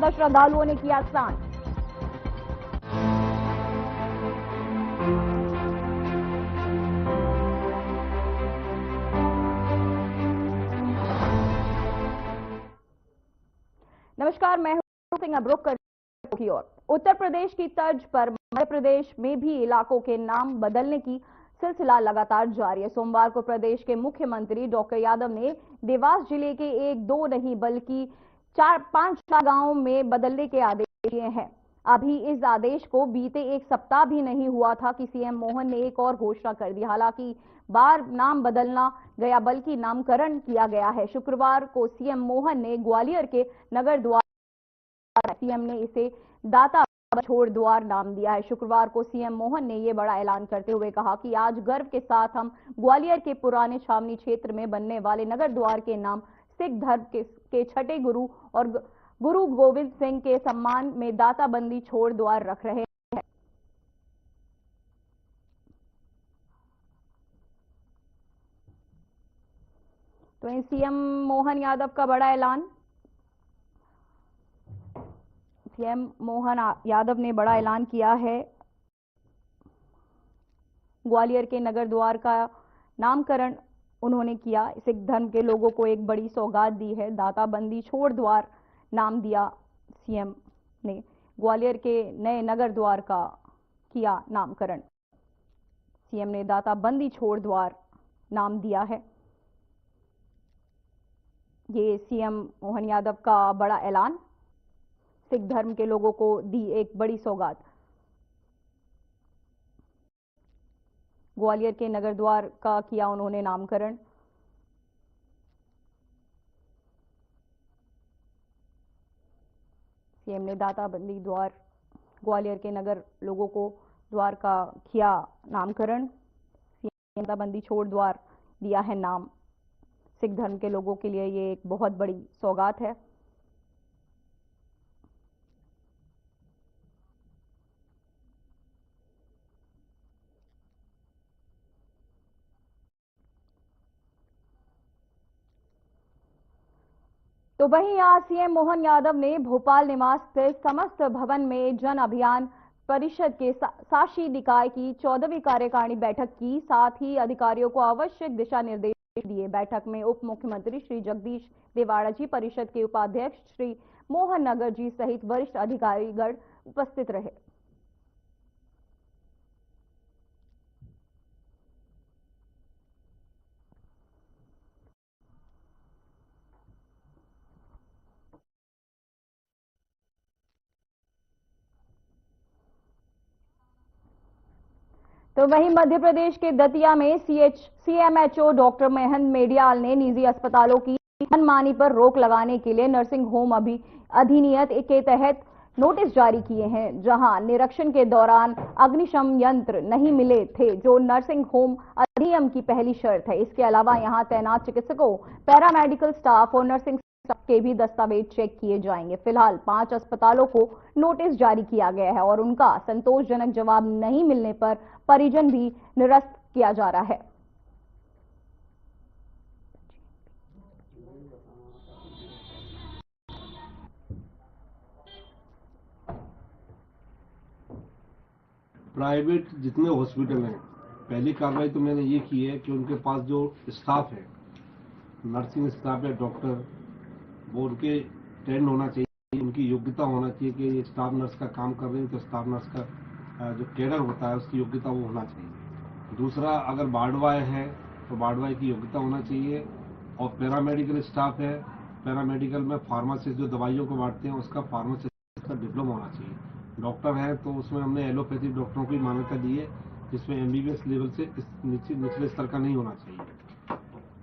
ज्यादा श्रद्धालुओं ने किया स्नान। नमस्कार, मैं हूं सिंह। अब रुक कर की ओर उत्तर प्रदेश की तर्ज पर मध्य प्रदेश में भी इलाकों के नाम बदलने की सिलसिला लगातार जारी है। सोमवार को प्रदेश के मुख्यमंत्री डॉक्टर यादव ने देवास जिले के एक दो नहीं बल्कि 4-5 गांवों में बदलने के आदेश दिए हैं। अभी इस आदेश को बीते एक सप्ताह भी नहीं हुआ था कि सीएम मोहन ने एक और घोषणा कर दी। हालांकि बार नाम बदलना गया बल्कि नामकरण किया गया है। शुक्रवार को सीएम मोहन ने ग्वालियर के नगर द्वार, सीएम ने इसे दाता छोड़ द्वार नाम दिया है। शुक्रवार को सीएम मोहन ने यह बड़ा ऐलान करते हुए कहा कि आज गर्व के साथ हम ग्वालियर के पुराने छावनी क्षेत्र में बनने वाले नगर द्वार के नाम सिख धर्म के छठे गुरु और गुरु गोविंद सिंह के सम्मान में दाता बंदी छोड़ द्वार रख रहे हैं। तो सीएम मोहन यादव का बड़ा ऐलान। सीएम मोहन यादव ने बड़ा ऐलान किया है। ग्वालियर के नगर द्वार का नामकरण उन्होंने किया। सिख धर्म के लोगों को एक बड़ी सौगात दी है। दाता बंदी छोड़ द्वार नाम दिया सीएम ने। ग्वालियर के नए नगर द्वार का किया नामकरण। सीएम ने दाता बंदी छोड़ द्वार नाम दिया है। ये सीएम मोहन यादव का बड़ा ऐलान। सिख धर्म के लोगों को दी एक बड़ी सौगात। ग्वालियर के नगर द्वार का किया उन्होंने नामकरण। सीएम ने दाता बंदी द्वार ग्वालियर के नगर लोगों को द्वार का किया नामकरण। सीएम दाता बंदी छोड़ द्वार दिया है नाम। सिख धर्म के लोगों के लिए ये एक बहुत बड़ी सौगात है। तो वहीं आज सीएम मोहन यादव ने भोपाल निवास स्थित समस्त भवन में जन अभियान परिषद के शासी निकाय की 14वीं कार्यकारिणी बैठक की। साथ ही अधिकारियों को आवश्यक दिशा निर्देश दिए। बैठक में उप मुख्यमंत्री श्री जगदीश देवाड़ा जी, परिषद के उपाध्यक्ष श्री मोहन नगर जी सहित वरिष्ठ अधिकारीगण उपस्थित रहे। तो वहीं मध्य प्रदेश के दतिया में सीएमएचओ डॉक्टर महेंद्र मेडियाल ने निजी अस्पतालों की मनमानी पर रोक लगाने के लिए नर्सिंग होम अधिनियम के तहत नोटिस जारी किए हैं, जहां निरीक्षण के दौरान अग्निशमन यंत्र नहीं मिले थे, जो नर्सिंग होम अधिनियम की पहली शर्त है। इसके अलावा यहां तैनात चिकित्सकों, पैरामेडिकल स्टाफ और नर्सिंग के भी दस्तावेज चेक किए जाएंगे। फिलहाल 5 अस्पतालों को नोटिस जारी किया गया है और उनका संतोषजनक जवाब नहीं मिलने पर परिजन भी निरस्त किया जा रहा है। प्राइवेट जितने हॉस्पिटल हैं, पहली कार्रवाई तो मैंने ये की है कि उनके पास जो स्टाफ है, नर्सिंग स्टाफ या डॉक्टर, वो उनके ट्रेंड होना चाहिए, उनकी योग्यता होना चाहिए कि ये स्टाफ नर्स का काम कर रहे हैं तो स्टाफ नर्स का जो कैडर होता है उसकी योग्यता वो होना चाहिए। दूसरा, अगर वार्डवाई है तो वार्डवाई की योग्यता होना चाहिए। और पैरामेडिकल स्टाफ है, पैरामेडिकल में फार्मासिस्ट जो दवाइयों को बांटते हैं उसका फार्मासिस्ट का डिप्लोमा होना चाहिए। डॉक्टर है तो उसमें हमने एलोपैथिक डॉक्टरों की मान्यता दी है, जिसमें एमबीबीएस लेवल से निचले स्तर का नहीं होना चाहिए।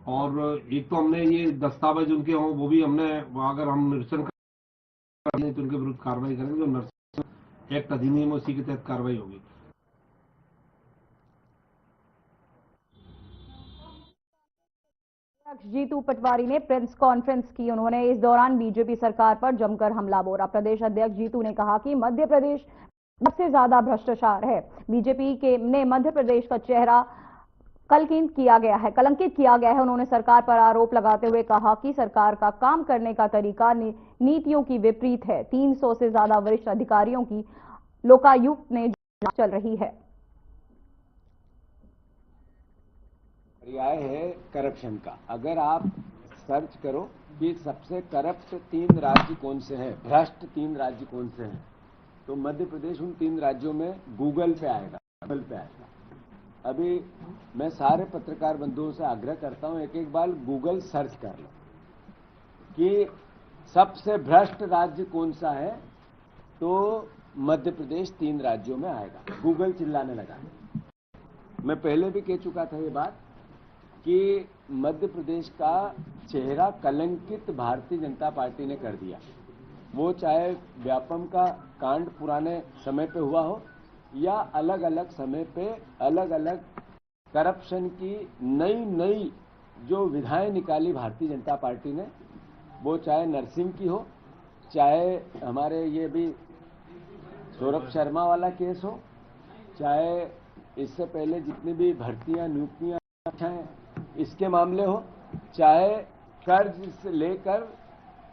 और एक तो हमने ये दस्तावेज उनके हों वो भी हमने, अगर हम निरीक्षण करें तो उनके विरुद्ध कार्रवाई करेंगे। जो नर्सिंग एक्ट अधिनियम उसी के तहत कार्रवाई होगी। जीतू पटवारी ने प्रेस कॉन्फ्रेंस की। उन्होंने इस दौरान बीजेपी सरकार पर जमकर हमला बोला। प्रदेश अध्यक्ष जीतू ने कहा कि मध्य प्रदेश सबसे ज्यादा भ्रष्टाचार है। बीजेपी ने मध्य प्रदेश का चेहरा कलंकित किया गया है। उन्होंने सरकार पर आरोप लगाते हुए कहा कि सरकार का काम करने का तरीका नीतियों की विपरीत है। 300 से ज्यादा वरिष्ठ अधिकारियों की लोकायुक्त ने जांच चल रही है। पर्याय है करप्शन का। अगर आप सर्च करो कि सबसे करप्ट 3 राज्य कौन से हैं, भ्रष्ट 3 राज्य कौन से हैं, तो मध्य प्रदेश उन 3 राज्यों में गूगल पे आएगा। अभी मैं सारे पत्रकार बंधुओं से आग्रह करता हूं, एक बार गूगल सर्च कर लो कि सबसे भ्रष्ट राज्य कौन सा है, तो मध्य प्रदेश 3 राज्यों में आएगा। गूगल चिल्लाने लगा। मैं पहले भी कह चुका था ये बात कि मध्य प्रदेश का चेहरा कलंकित भारतीय जनता पार्टी ने कर दिया। वो चाहे व्यापम का कांड पुराने समय पे हुआ हो या अलग अलग समय पे अलग अलग करप्शन की नई जो विधाएं निकाली भारतीय जनता पार्टी ने, वो चाहे नरसिंह की हो, चाहे हमारे ये भी सौरभ शर्मा वाला केस हो, चाहे इससे पहले जितनी भी भर्तियां नियुक्तियां हैं इसके मामले हो, चाहे कर्ज से लेकर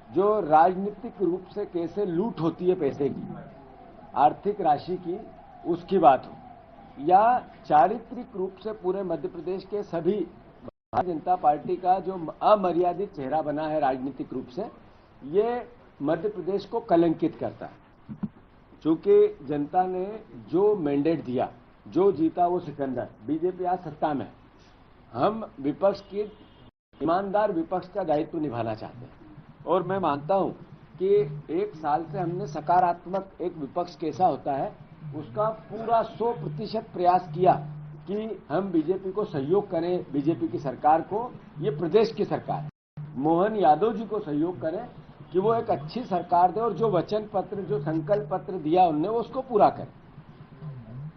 जो राजनीतिक रूप से कैसे लूट होती है पैसे की, आर्थिक राशि की, उसकी बात हो, या चारित्रिक रूप से पूरे मध्य प्रदेश के सभी भारतीय जनता पार्टी का जो अमर्यादित चेहरा बना है राजनीतिक रूप से, ये मध्य प्रदेश को कलंकित करता है। चूंकि जनता ने जो मैंडेट दिया, जो जीता वो सिकंदर, बीजेपी आज सत्ता में, हम विपक्ष की ईमानदार विपक्ष का दायित्व निभाना चाहते हैं। और मैं मानता हूं कि 1 साल से हमने सकारात्मक एक विपक्ष कैसा होता है उसका पूरा 100% प्रयास किया कि हम बीजेपी को सहयोग करें, बीजेपी की सरकार को, ये प्रदेश की सरकार, मोहन यादव जी को सहयोग करें कि वो एक अच्छी सरकार दे और जो वचन पत्र, जो संकल्प पत्र दिया उनने वो उसको पूरा करें।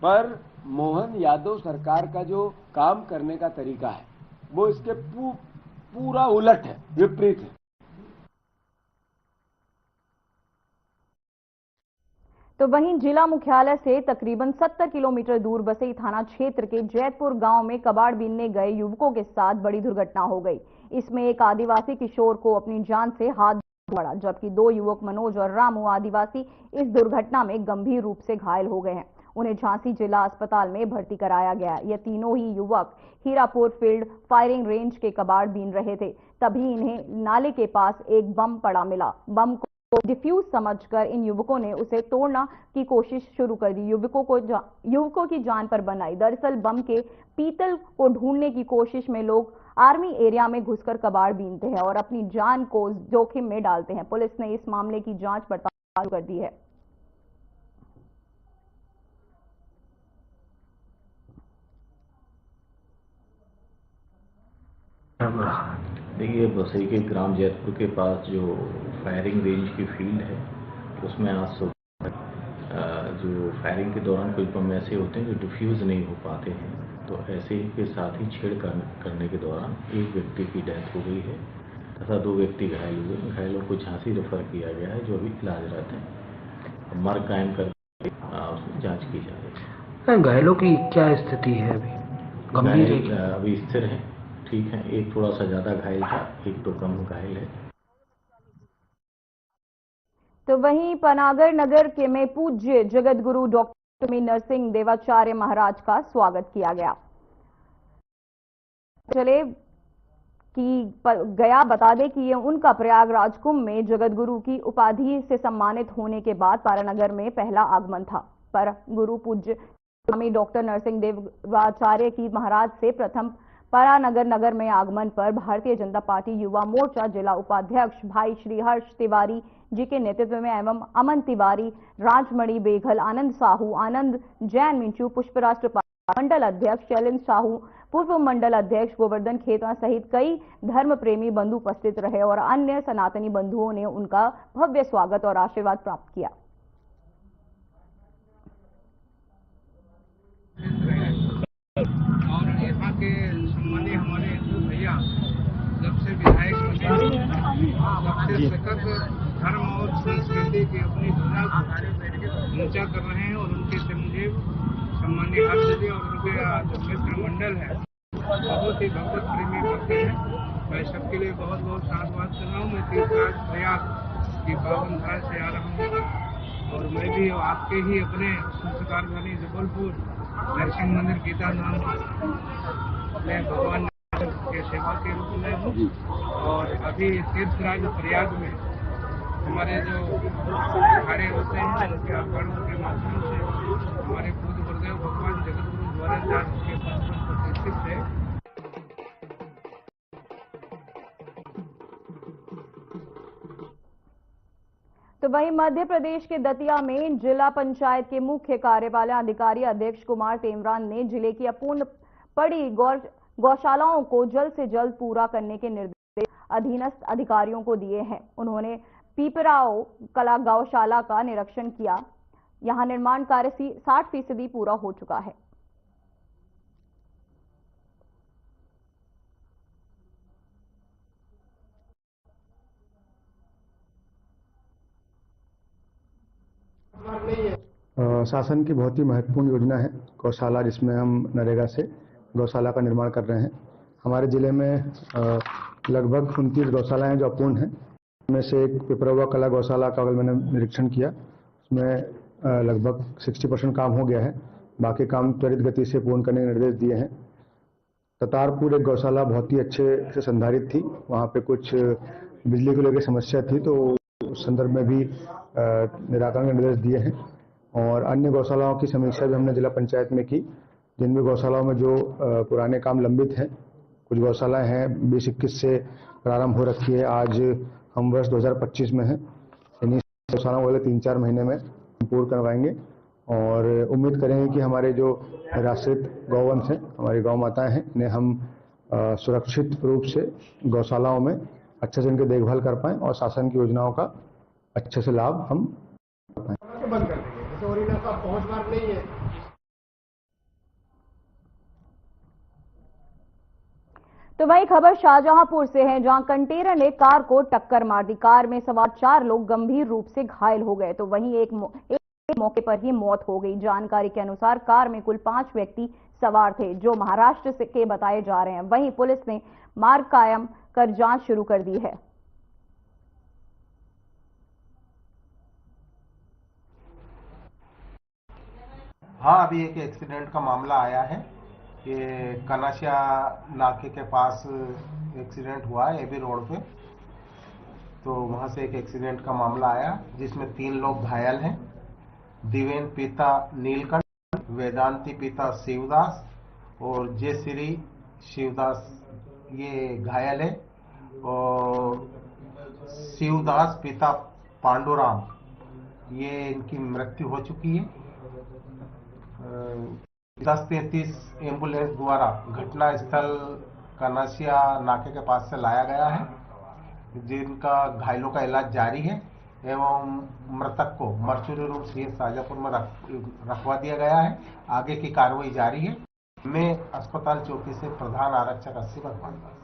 पर मोहन यादव सरकार का जो काम करने का तरीका है वो इसके पूरा उलट है, विपरीत है। तो वहीं जिला मुख्यालय से तकरीबन 70 किलोमीटर दूर बसई थाना क्षेत्र के जैतपुर गांव में कबाड़ बीनने गए युवकों के साथ बड़ी दुर्घटना हो गई। इसमें एक आदिवासी किशोर को अपनी जान से हाथ पड़ा, जबकि 2 युवक मनोज और रामू आदिवासी इस दुर्घटना में गंभीर रूप से घायल हो गए हैं। उन्हें झांसी जिला अस्पताल में भर्ती कराया गया। ये तीनों ही युवक हीरापुर फील्ड फायरिंग रेंज के कबाड़ बीन रहे थे। तभी इन्हें नाले के पास एक बम पड़ा मिला। बम को डिफ्यूज समझकर इन युवकों ने उसे तोड़ना की कोशिश शुरू कर दी। युवकों की जान पर बनाई। दरअसल बम के पीतल को ढूंढने की कोशिश में लोग आर्मी एरिया में घुसकर कबाड़ बीनते हैं और अपनी जान को जोखिम में डालते हैं। पुलिस ने इस मामले की जांच पड़ताल कर दी है। देखिए, बसई के ग्राम जैतपुर के पास जो फायरिंग रेंज की फील्ड है उसमें आज सुबह जो फायरिंग के दौरान कुछ बम ऐसे होते हैं जो डिफ्यूज़ नहीं हो पाते हैं, तो ऐसे ही के साथ ही छेड़ करने के दौरान एक व्यक्ति की डेथ हो गई है तथा 2 व्यक्ति घायल हुए। घायलों को झांसी रेफर किया गया है, जो अभी इलाजरत है। मर्ग कायम करके उसमें जाँच की जा रही है। घायलों की क्या स्थिति है अभी? गंभीर है? अभी स्थिर है, ठीक है। एक थोड़ा सा ज्यादा घायल था, एक तो कम घायल है। तो वहीं पनागर नगर के में पूज्य जगत गुरु डॉक्टर नरसिंह देवाचार्य महाराज का स्वागत किया गया। चले कि गया बता दें कि ये उनका प्रयागराज कुंभ में जगत गुरु की उपाधि से सम्मानित होने के बाद पारानगर में पहला आगमन था। पर गुरु पूज्य स्वामी डॉक्टर नरसिंह देवाचार्य की महाराज से प्रथम पारानगर नगर में आगमन पर भारतीय जनता पार्टी युवा मोर्चा जिला उपाध्यक्ष भाई श्री हर्ष तिवारी जी के नेतृत्व में एवं अमन तिवारी, राजमणि बेघल, आनंद साहू, आनंद जैन मिंचू, पुष्पराज मंडल अध्यक्ष शैलेंद्र साहू, पूर्व मंडल अध्यक्ष गोवर्धन खेतवा सहित कई धर्म प्रेमी बंधु उपस्थित रहे और अन्य सनातनी बंधुओं ने उनका भव्य स्वागत और आशीर्वाद प्राप्त किया। और यहाँ के संबंधी हमारे हिंदू भैया जब से विधायक बने तब से सतत धर्म और संस्कृति की अपनी ध्वजा ऊंचा कर रहे हैं और उनके से मुझे सम्मान्य हर्ष जी और उनके जो मित्र मंडल है बहुत ही भगवत प्रेमी भक्त हैं। मैं सबके लिए बहुत बहुत साधुवाद कर रहा हूँ। मैं तीर्थराज प्रयाग की पावन धारा से आ रहा हूँ और मैं भी आपके ही अपने संस्कार वाली जबलपुर दर्शन मंदिर गीता धाम में भगवान के सेवा के रूप में हूँ और अभी तीर्थराज प्रयाग में हमारे जो कार्य होते हैं उनके अखाड़ों के माध्यम से हमारे पूज्य गुरुदेव भगवान जगतगुरु द्वारदास के पद पर प्रतिष्ठित है। तो वहीं मध्य प्रदेश के दतिया में जिला पंचायत के मुख्य कार्यपालन अधिकारी अध्यक्ष कुमार तेमरान ने जिले की अपूर्ण पड़ी गौशालाओं को जल्द से जल्द पूरा करने के निर्देश अधीनस्थ अधिकारियों को दिए हैं। उन्होंने पीपराओ कला गौशाला का निरीक्षण किया। यहां निर्माण कार्य 60% पूरा हो चुका है। शासन की बहुत ही महत्वपूर्ण योजना है गौशाला, जिसमें हम नरेगा से गौशाला का निर्माण कर रहे हैं। हमारे जिले में लगभग 29 गौशालाएं जो अपूर्ण हैं, में से एक पिपरवा कला गौशाला का मैंने निरीक्षण किया। उसमें लगभग 60% काम हो गया है। बाकी काम त्वरित गति से पूर्ण करने के निर्देश दिए हैं। ततारपुर एक गौशाला बहुत ही अच्छे से संधारित थी, वहाँ पे कुछ बिजली को लेकर समस्या थी, तो उस संदर्भ में भी निराकरण के निर्देश दिए हैं। और अन्य गौशालाओं की समीक्षा भी हमने जिला पंचायत में की, जिनमें गौशालाओं में जो पुराने काम लंबित हैं। कुछ गौशालाएं हैं 2021 से प्रारंभ हो रखी है, आज हम वर्ष 2025 में हैं। इन्हीं गौशालाओं वाले 3-4 महीने में पूर्ण करवाएंगे और उम्मीद करेंगे कि हमारे जो निराश्रित गौवंश हैं, हमारी गौ माताएं हैं, इन्हें हम सुरक्षित रूप से गौशालाओं में अच्छे से इनकी देखभाल कर पाएं और शासन की योजनाओं का अच्छे से लाभ हम पाएं। बंद कर देंगे, जैसे ओरिजिनल का पहुंच मार्ग नहीं है। तो वही खबर शाहजहांपुर से है, जहां कंटेनर ने कार को टक्कर मार दी। कार में सवार 4 लोग गंभीर रूप से घायल हो गए, तो वहीं एक मौके पर ही मौत हो गई। जानकारी के अनुसार कार में कुल 5 व्यक्ति सवार थे, जो महाराष्ट्र से के बताए जा रहे हैं। वहीं पुलिस ने मार्ग कायम कर जांच शुरू कर दी है। हाँ, अभी एक एक्सीडेंट का मामला आया है। ये कनाशिया नाके के पास एक्सीडेंट हुआ है एबी रोड पे। तो वहां से एक एक्सीडेंट का मामला आया, जिसमें 3 लोग घायल हैं। दिवेन पिता नीलकंठ, वेदांती पिता शिवदास और जयश्री शिवदास ये घायल है। और शिवदास पिता पांडुराम, ये इनकी मृत्यु हो चुकी है। 1033 एम्बुलेंस द्वारा घटना स्थल कनासिया नाके के पास से लाया गया है, जिनका घायलों का इलाज जारी है एवं मृतक को मर्चुरी रूप से शाहजहांपुर में रखवा दिया गया है। आगे की कार्रवाई जारी है। मैं अस्पताल चौकी से प्रधान आरक्षक 80 भगवान दास।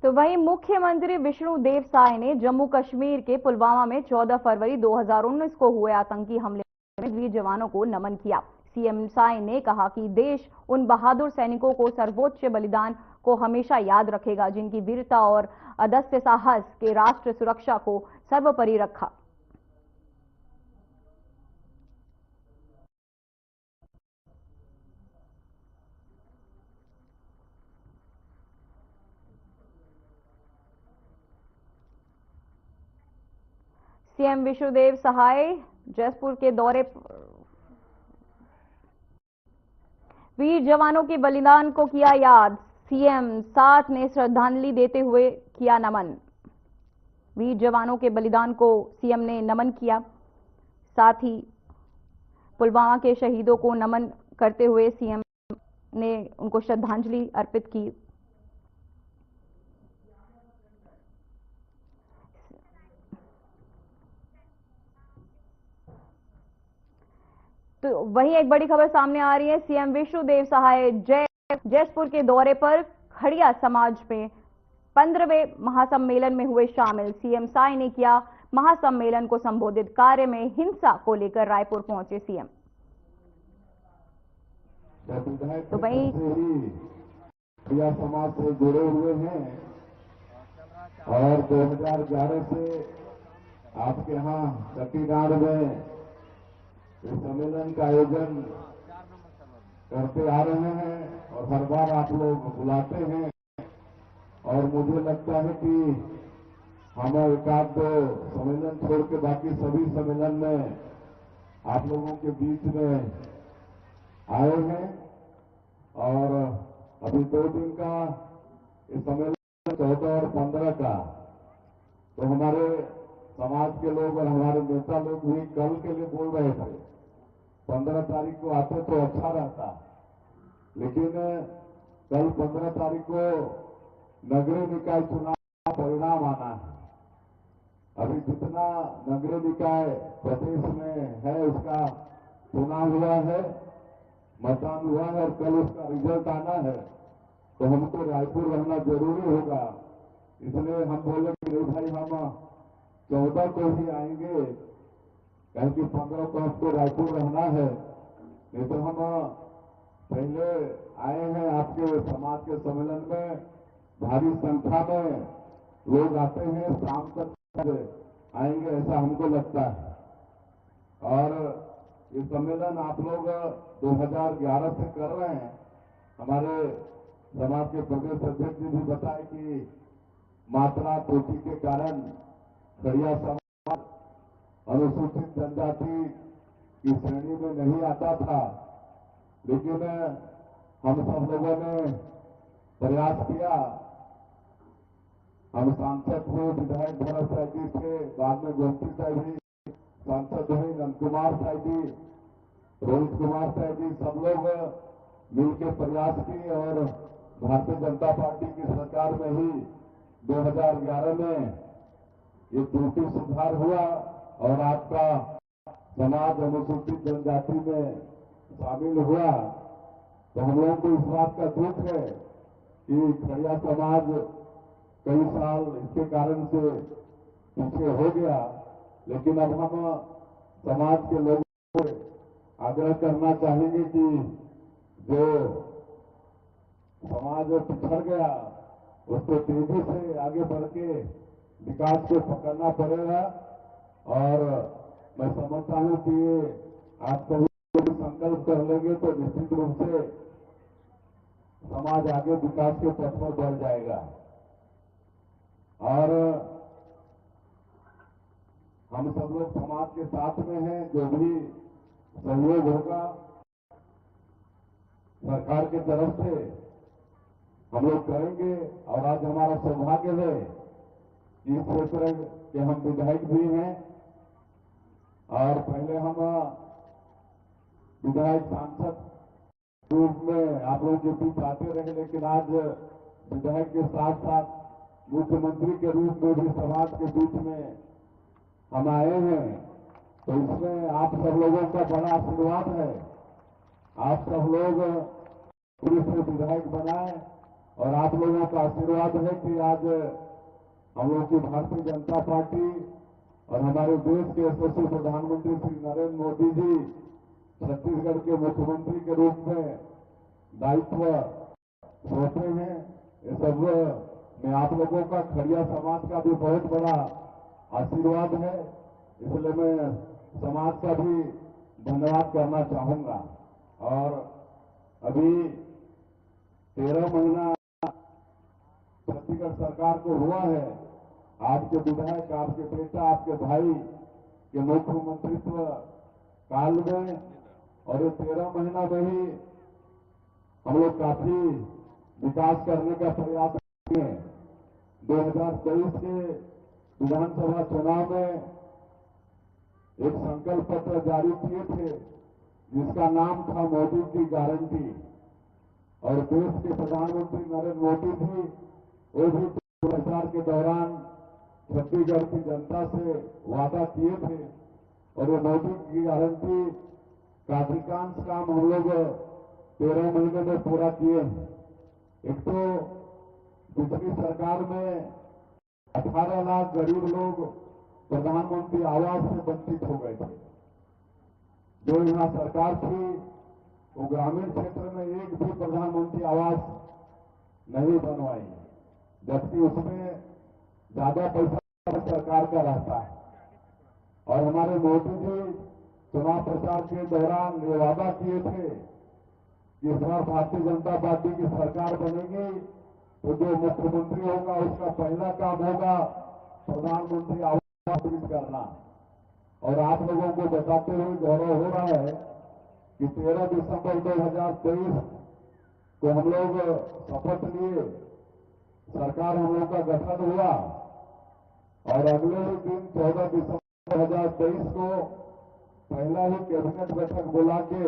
तो वहीं मुख्यमंत्री विष्णुदेव साय ने जम्मू कश्मीर के पुलवामा में 14 फरवरी 2019 को हुए आतंकी हमले में वीर जवानों को नमन किया। सीएम साय ने कहा कि देश उन बहादुर सैनिकों को सर्वोच्च बलिदान को हमेशा याद रखेगा, जिनकी वीरता और अदम्य साहस के राष्ट्र सुरक्षा को सर्वोपरि रखा। सीएम विष्णुदेव सहाय जयपुर के दौरे पर वीर जवानों के बलिदान को किया याद। सीएम साथ ने श्रद्धांजलि देते हुए किया नमन। वीर जवानों के बलिदान को सीएम ने नमन किया, साथ ही पुलवामा के शहीदों को नमन करते हुए सीएम ने उनको श्रद्धांजलि अर्पित की। तो वहीं एक बड़ी खबर सामने आ रही है। सीएम विष्णुदेव सहाय जयपुर के दौरे पर खड़िया समाज में 15वें महासम्मेलन में हुए शामिल। सीएम साय ने किया महासम्मेलन को संबोधित। कार्य में हिंसा को लेकर रायपुर पहुंचे सीएम। तो वहीं क्रिया समाज से जुड़े हुए हैं और 2011 से आपके यहाँ कटीनाड़ में इस सम्मेलन का आयोजन करते आ रहे हैं और हर बार आप लोग बुलाते हैं और मुझे लगता है कि हम एक आध दो सम्मेलन छोड़ के बाकी सभी सम्मेलन में आप लोगों के बीच में आए हैं और अभी 2 दिन का इस सम्मेलन 14 और 15 का तो हमारे समाज के लोग और हमारे नेता लोग भी कल के लिए बोल रहे थे 15 तारीख को आते तो अच्छा रहता, लेकिन कल 15 तारीख को नगरीय निकाय चुनाव का परिणाम आना है। अभी जितना नगरीय निकाय प्रदेश में है उसका चुनाव हुआ है, मतदान हुआ है और कल उसका रिजल्ट आना है, तो हमको रायपुर रहना जरूरी होगा। इसलिए हम बोले कि नहीं भाई हम 14 को ही आएंगे, कहीं कि 15 को हमको रायपुर रहना है, नहीं तो हम पहले आए हैं आपके समाज के सम्मेलन में, भारी संख्या में लोग आते हैं, शाम तक आएंगे ऐसा हमको लगता है। और ये सम्मेलन आप लोग 2011 से कर रहे हैं। हमारे समाज के प्रदेश अध्यक्ष जी भी बताए कि मात्रा त्रुटि के कारण खड़िया समाज अनुसूचित जनजाति की श्रेणी में नहीं आता था, लेकिन हम सब लोगों ने प्रयास किया। हम सांसद थे, विधायक भरत साहब जी थे, बाद में गोमती साहब जी सांसद हुए, नंद कुमार साहब जी, रोहित कुमार साहब जी, सब लोग मिलकर प्रयास किए और भारतीय जनता पार्टी की सरकार में ही 2011 में ये त्रुटि सुधार हुआ और आपका समाज अनुसूचित जनजाति में शामिल हुआ। तो हम लोगों को इस बात का दुख है कि खड़िया समाज कई साल इसके कारण से पीछे हो गया, लेकिन अब हम समाज के लोगों को आग्रह करना चाहेंगे कि जो समाज पिछड़ गया उसको तेजी से आगे बढ़ के विकास को पकड़ना पड़ेगा। और मैं समझता हूं कि आप सभी संकल्प कर लेंगे तो निश्चित रूप से समाज आगे विकास के पथ पर बढ़ जाएगा। और हम सब लोग समाज के साथ में हैं, जो भी सहयोग होगा सरकार की तरफ से हम लोग करेंगे। और आज हमारा सौभाग्य है कि इस क्षेत्र के हम विधायक भी हैं और पहले हम विधायक सांसद रूप में आप लोगों के बीच आते रहे, लेकिन आज विधायक के साथ साथ मुख्यमंत्री के रूप में भी समाज के बीच में हम आए हैं। तो इसमें आप सब लोगों का बड़ा आशीर्वाद है। आप सब लोग पुलिस से विधायक बनाए और आप लोगों का आशीर्वाद है कि आज हम लोग की भारतीय जनता पार्टी और हमारे देश के यशस्वी प्रधानमंत्री श्री नरेंद्र मोदी जी छत्तीसगढ़ के मुख्यमंत्री के रूप में दायित्व सौंपे हैं। ये सब में आप लोगों का खड़िया समाज का भी बहुत बड़ा आशीर्वाद है, इसलिए मैं समाज का भी धन्यवाद करना चाहूंगा। और अभी 13 महीना छत्तीसगढ़ सरकार को हुआ है, आपके विधायक, आपके बेटा, आपके भाई के मुख्यमंत्रित्व काल में, और ये 13 महीना में ही हम लोग काफी विकास करने का प्रयास किए हैं। 2023 के विधानसभा चुनाव में एक संकल्प पत्र जारी किए थे जिसका नाम था मोदी की गारंटी, और देश के प्रधानमंत्री नरेंद्र मोदी जी वो भी प्रचार के दौरान छत्तीसगढ़ की जनता से वादा किए थे और ये मोदी की गारंटी का अधिकांश काम हम लोग 13 महीने में पूरा किए हैं। एक तो पिछली सरकार में 18 लाख गरीब लोग प्रधानमंत्री आवास से वंचित हो गए थे। जो यहाँ सरकार थी वो ग्रामीण क्षेत्र में एक भी प्रधानमंत्री आवास नहीं बनवाई, जबकि उसमें ज्यादा पैसा सरकार का रहता है। और हमारे मोदी जी चुनाव प्रचार के दौरान ये वादा किए थे कि इस बार भारतीय जनता पार्टी की सरकार बनेगी तो जो मुख्यमंत्री होगा उसका पहला काम होगा प्रधानमंत्री आवास वितरित करना। और आप लोगों को बताते हुए गौरव हो रहा है कि 13 दिसंबर 2023 को हम लोग शपथ लिए, सरकार हम लोग का गठन हुआ और अगले ही दिन 14 दिसंबर 2023 को पहला ही कैबिनेट बैठक बुला के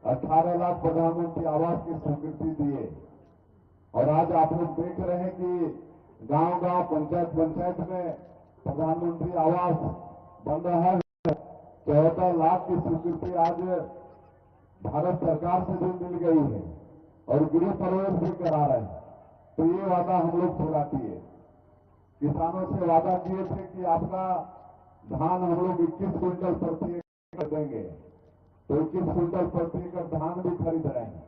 18 लाख प्रधानमंत्री आवास की स्वीकृति दिए। और आज आप लोग देख रहे हैं कि गांव-गांव, पंचायत में प्रधानमंत्री आवास बन रहा है। 14 लाख की स्वीकृति आज भारत सरकार से भी मिल गई है और गृह प्रवेश भी करा रहे हैं। तो ये वादा हम लोग पूरा किए। किसानों से वादा किए थे कि आपका धान हम लोग 21 क्विंटल प्रति एकड़ देंगे, तो 21 क्विंटल प्रति एकड़ धान भी खरीद रहे हैं।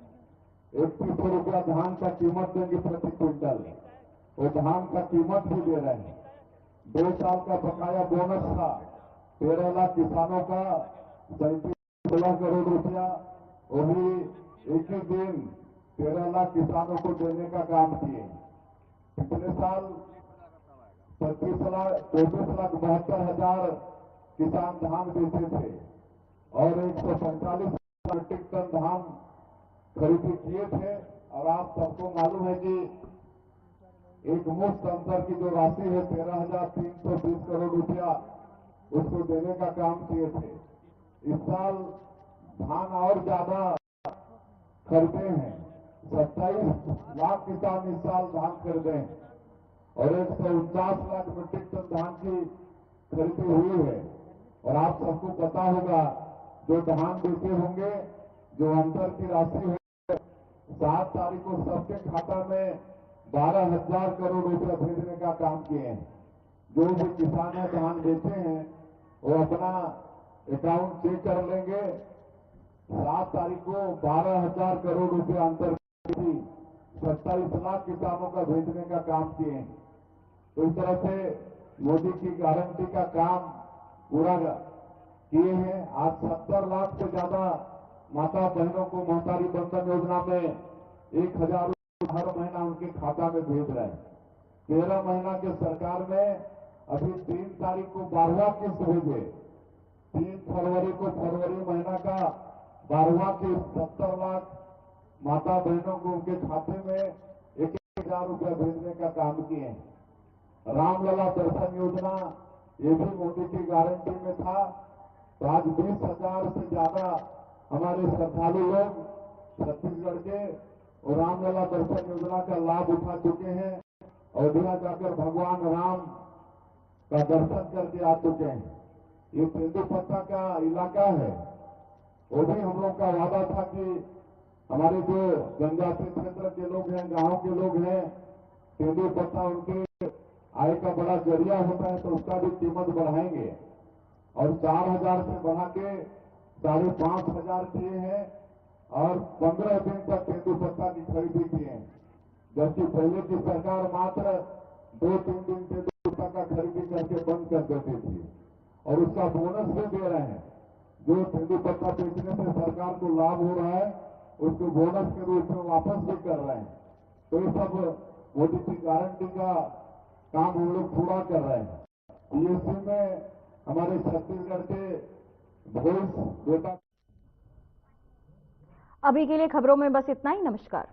3100 रुपया धान का कीमत देंगे प्रति क्विंटल, वो धान का कीमत भी दे रहे हैं। 2 साल का बकाया बोनस था 13 लाख किसानों का 16 करोड़ रुपया, वो भी एक ही दिन 13 लाख किसानों को देने का काम किए। पिछले साल 24 लाख 72,000 किसान धान बेचे थे और 145 मीट्रिक टन धान खरीदी किए थे। और आप सबको मालूम है कि एक मुफ्त अंतर की जो राशि है 13,320 करोड़ रुपया, उसको देने का काम किए थे। इस साल धान और ज्यादा खरीदे हैं, 27 लाख किसान इस साल धान खरीदे हैं और 149 लाख मीट्रिक टन धान की खरीदी हुई है। और आप सबको पता होगा जो धान बेचे होंगे, जो अंतर की राशि है, 7 तारीख को सबके खाता में 12,000 करोड़ रुपया भेजने का काम किए हैं। जो भी किसान है धान बेचे हैं वो अपना अकाउंट चेक कर लेंगे। 7 तारीख को 12,000 करोड़ रुपया अंतर की 27 लाख किसानों का भेजने का काम किए हैं। तो इस तरह से मोदी की गारंटी का काम पूरा किए हैं। आज 70 लाख से ज्यादा माता बहनों को महतारी बंधन योजना में 1,000 हर महीना उनके खाता में भेज रहे हैं। 13 महीना के सरकार में अभी 3 तारीख को 12वां किस्त भेजे, 3 फरवरी को फरवरी महीना का 12वां किस्त 70 लाख माता बहनों को उनके खाते में 1,000 रुपया भेजने का काम किए हैं। रामलला दर्शन योजना ये भी मोदी की गारंटी में था। तो आज 20,000 से ज्यादा हमारे श्रद्धालु लोग छत्तीसगढ़ के और रामलला दर्शन योजना का लाभ उठा चुके हैं। अयोध्या जाकर भगवान राम का दर्शन करके आ चुके हैं। ये तेंदुपत्ता का इलाका है, वो भी हम लोग का वादा था कि हमारे जो जनजातीय क्षेत्र के लोग हैं, गांव के लोग हैं, तेंदुपत्ता उनके आय का बड़ा जरिया होता है, तो उसका भी कीमत बढ़ाएंगे। और 4,000 से बढ़ा के 5,500 किए हैं और 15 दिन तक तेंदुपत्ता की खरीदी किए हैं। जबकि पहले की सरकार मात्र 2-3 दिन तेंदुपत्ता का खरीदी करके बंद कर देती थी और उसका बोनस भी दे रहे हैं। जो तेंदुपत्ता बेचने से सरकार को लाभ हो रहा है उसको बोनस के रूप में वापस भी कर रहे हैं। तो ये सब मोदी की गारंटी का काम हम लोग पूरा कर रहे हैं। पीएससी में हमारे छत्तीसगढ़ के भोज बेटा। अभी के लिए खबरों में बस इतना ही। नमस्कार।